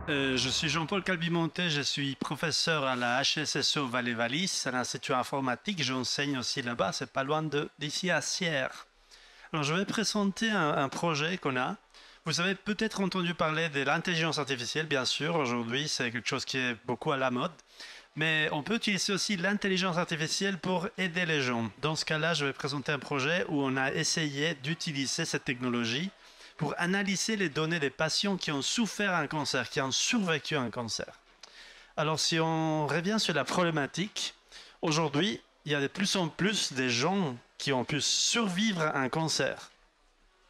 Je suis Jean-Paul Calbimontet, je suis professeur à la HSSO Valais-Valis, à l'Institut informatique. J'enseigne aussi là-bas, c'est pas loin d'ici à Sierre. Alors, je vais présenter un projet qu'on a. Vous avez peut-être entendu parler de l'intelligence artificielle, bien sûr. Aujourd'hui, c'est quelque chose qui est beaucoup à la mode. Mais on peut utiliser aussi l'intelligence artificielle pour aider les gens. Dans ce cas-là, je vais présenter un projet où on a essayé d'utiliser cette technologie pour analyser les données des patients qui ont souffert un cancer, qui ont survécu à un cancer. Alors, si on revient sur la problématique, aujourd'hui, il y a de plus en plus de gens qui ont pu survivre à un cancer.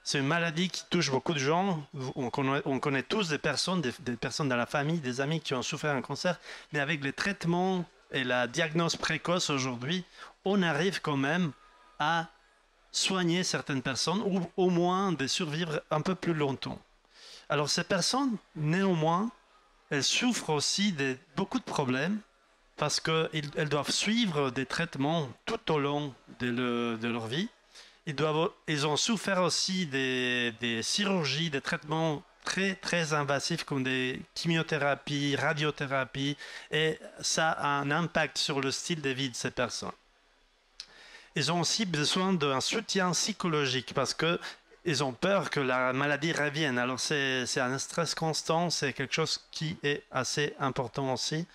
C'est une maladie qui touche beaucoup de gens. On connaît tous des personnes dans la famille, des amis qui ont souffert un cancer, mais avec les traitements et la diagnose précoce aujourd'hui, on arrive quand même à soigner certaines personnes ou au moins de survivre un peu plus longtemps. Alors ces personnes, néanmoins, elles souffrent aussi de beaucoup de problèmes parce qu'elles doivent suivre des traitements tout au long de leur vie. Ils ont souffert aussi des chirurgies, des traitements très, très invasifs comme des chimiothérapies, radiothérapies, et ça a un impact sur le style de vie de ces personnes. Ils ont aussi besoin d'un soutien psychologique parce que ils ont peur que la maladie revienne. Alors c'est un stress constant, c'est quelque chose qui est assez important aussi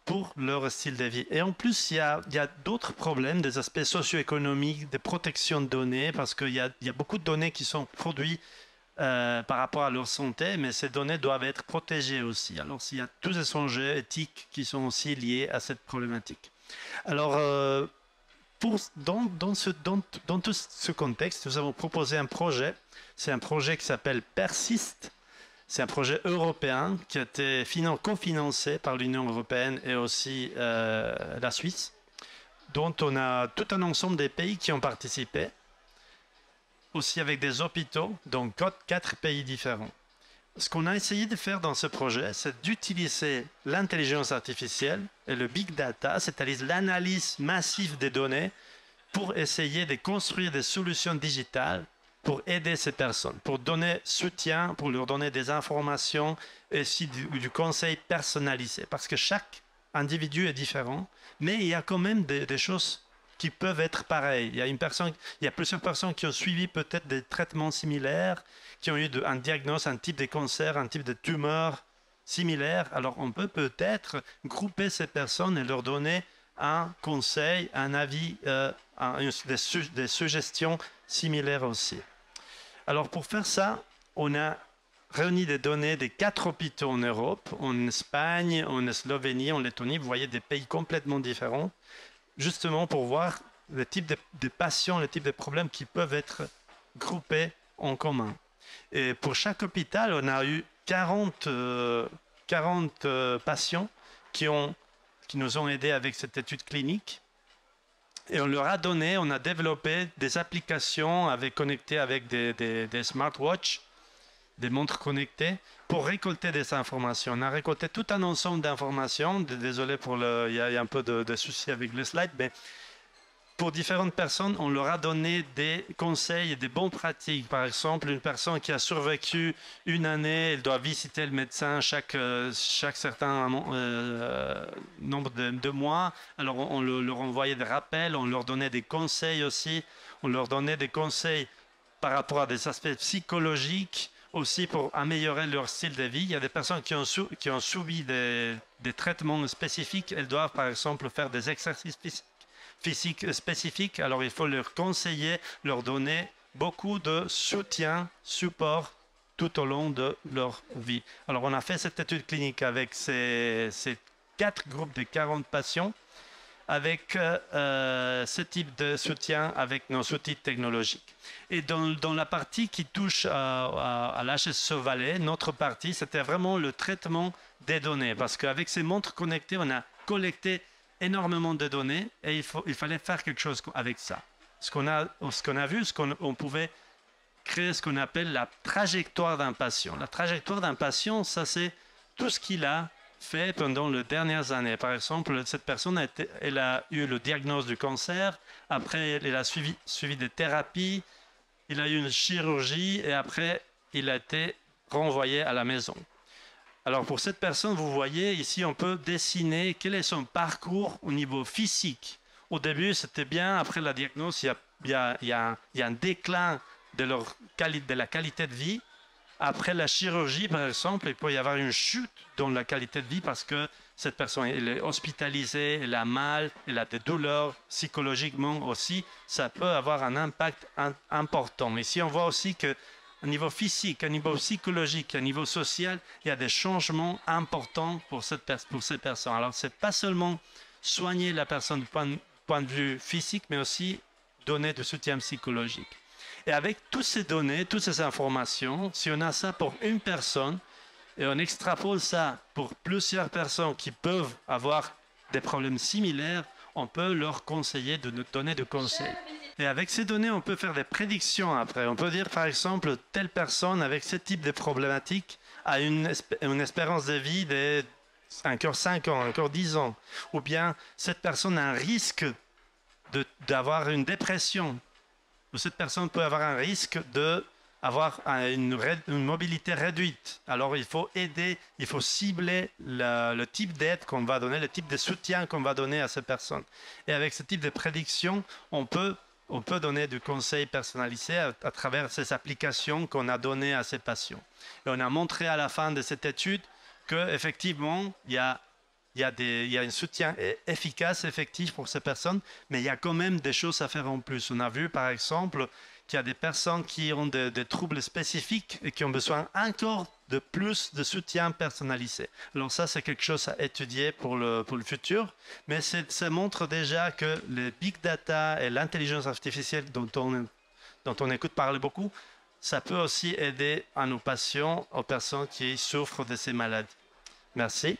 pour leur style de vie. Et en plus, il y a d'autres problèmes, des aspects socio-économiques, de protection de données, parce qu'il y a beaucoup de données qui sont produites par rapport à leur santé, mais ces données doivent être protégées aussi. Alors, il y a tous ces enjeux éthiques qui sont aussi liés à cette problématique. Alors, dans tout ce contexte, nous avons proposé un projet. C'est un projet qui s'appelle Persist. C'est un projet européen qui a été cofinancé par l'Union européenne et aussi la Suisse, dont on a tout un ensemble des pays qui ont participé, aussi avec des hôpitaux, donc quatre pays différents. Ce qu'on a essayé de faire dans ce projet, c'est d'utiliser l'intelligence artificielle et le big data, c'est-à-dire l'analyse massive des données, pour essayer de construire des solutions digitales pour aider ces personnes, pour donner soutien, pour leur donner des informations et aussi du conseil personnalisé. Parce que chaque individu est différent, mais il y a quand même des choses qui peuvent être pareilles. Il y a plusieurs personnes qui ont suivi peut-être des traitements similaires, qui ont eu un diagnostic, un type de cancer, un type de tumeur similaire. Alors on peut peut-être grouper ces personnes et leur donner un conseil, un avis, des suggestions similaires aussi. Alors pour faire ça, on a réuni des données des 4 hôpitaux en Europe, en Espagne, en Slovénie, en Lettonie. Vous voyez des pays complètement différents, justement pour voir le type de patients, le type de problèmes qui peuvent être groupés en commun. Et pour chaque hôpital, on a eu 40 patients qui nous ont aidés avec cette étude clinique. Et on leur a donné, on a développé des applications connectées avec des smartwatches, des montres connectées, pour récolter des informations. On a récolté tout un ensemble d'informations. Désolé il y a un peu de soucis avec le slide, mais pour différentes personnes, on leur a donné des conseils et des bonnes pratiques. Par exemple, une personne qui a survécu une année, elle doit visiter le médecin chaque certain nombre de mois. Alors, on leur envoyait des rappels, on leur donnait des conseils aussi. On leur donnait des conseils par rapport à des aspects psychologiques, aussi pour améliorer leur style de vie. Il y a des personnes qui ont subi des traitements spécifiques. Elles doivent, par exemple, faire des exercices physiques spécifiques. Alors, il faut leur conseiller, leur donner beaucoup de soutien, support tout au long de leur vie. Alors, on a fait cette étude clinique avec ces 4 groupes de 40 patients avec ce type de soutien avec nos outils technologiques. Et dans la partie qui touche à l'HSE Valais, notre partie, c'était vraiment le traitement des données. Parce qu'avec ces montres connectées, on a collecté énormément de données et il fallait faire quelque chose avec ça. Ce qu'on a vu, on pouvait créer ce qu'on appelle la trajectoire d'un patient. La trajectoire d'un patient, ça c'est tout ce qu'il a fait pendant les dernières années. Par exemple, cette personne elle a eu le diagnostic du cancer, après elle a suivi des thérapies, il a eu une chirurgie et après il a été renvoyé à la maison. Alors pour cette personne, vous voyez ici, on peut dessiner quel est son parcours au niveau physique. Au début, c'était bien. Après la diagnose, il y a un déclin de la qualité de vie. Après la chirurgie, par exemple, il peut y avoir une chute dans la qualité de vie parce que cette personne elle est hospitalisée, elle a mal, elle a des douleurs, psychologiquement aussi, ça peut avoir un impact important. Ici, on voit aussi que au niveau physique, au niveau psychologique, au niveau social, il y a des changements importants pour ces personnes. Alors, ce n'est pas seulement soigner la personne du point de vue physique, mais aussi donner du soutien psychologique. Et avec toutes ces données, toutes ces informations, si on a ça pour une personne et on extrapole ça pour plusieurs personnes qui peuvent avoir des problèmes similaires, on peut leur conseiller de nous donner des conseils. Et avec ces données, on peut faire des prédictions après. On peut dire, par exemple, telle personne avec ce type de problématique a une espérance de vie de encore 5 ans, encore 10 ans. Ou bien, cette personne a un risque d'avoir une dépression. Ou cette personne peut avoir un risque d'avoir une mobilité réduite. Alors, il faut aider, il faut cibler le type d'aide qu'on va donner, le type de soutien qu'on va donner à ces personnes. Et avec ce type de prédiction, on peut donner du conseil personnalisé à travers ces applications qu'on a données à ces patients. Et on a montré à la fin de cette étude qu'effectivement, il y a un soutien efficace, effectif pour ces personnes, mais il y a quand même des choses à faire en plus. On a vu, par exemple, qu'il y a des personnes qui ont des troubles spécifiques et qui ont besoin encore de plus de soutien personnalisé. Alors ça, c'est quelque chose à étudier pour le futur, mais ça montre déjà que les big data et l'intelligence artificielle dont on écoute parler beaucoup, ça peut aussi aider à nos patients, aux personnes qui souffrent de ces maladies. Merci.